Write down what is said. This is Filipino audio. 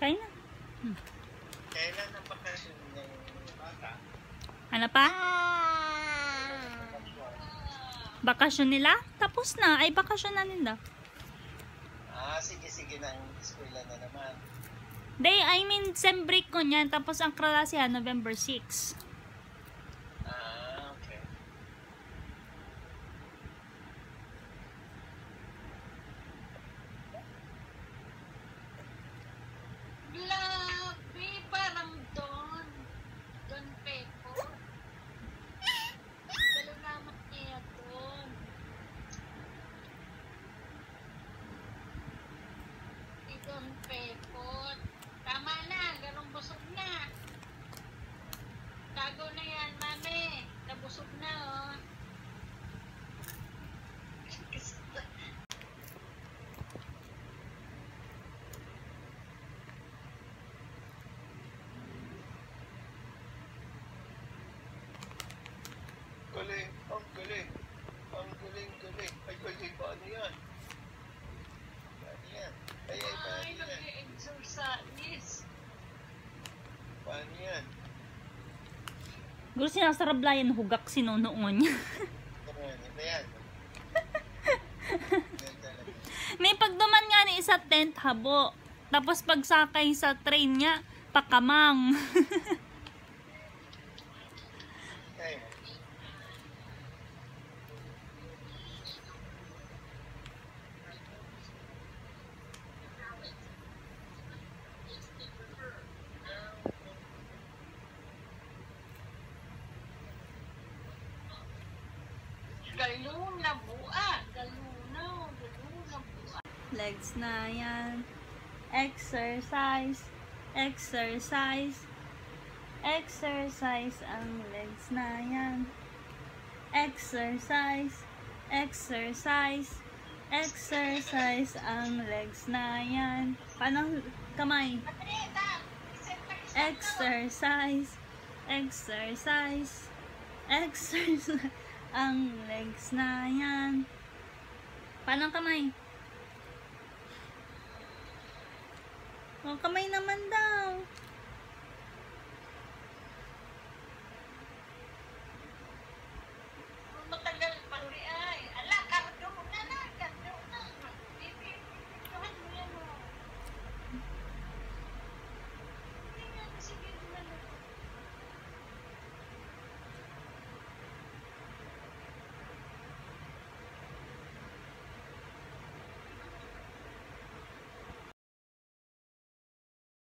Kain na. Kailan ang bakasyon ng bata? Ano pa? Bakasyon nila? Tapos na. Ay, bakasyon na nila. Sige na. Eskwela na naman. I mean, sem break ko niyan. Tapos ang klasihan, November 6. Okay. Labi, parang Don Pepo. Dalo naman niya Don. Si Don Pepo. Tama na, ganong busog na. Tago na yan, mami. Nabusog na, oh. Galing, ang galing. Ang galing. Ay, galing, paano yan? Paano yan? Ay, paano yan? Nag-exercise. Paano yan? Gusto sinasarablayan hugak sinunoon niya. Ano yan? May pagduman nga ni isa tent habo. Tapos pagsakay sa train niya, pakamang. Ay, Galong na bua. Galuna bua. Legs na yan. Exercise. Exercise. Exercise ang legs na yan. Exercise. Exercise. Exercise ang legs na yan. Paano kamay? Exercise. Exercise. Exercise ang legs na yan. Paano kamay? Oh, kamay naman daw.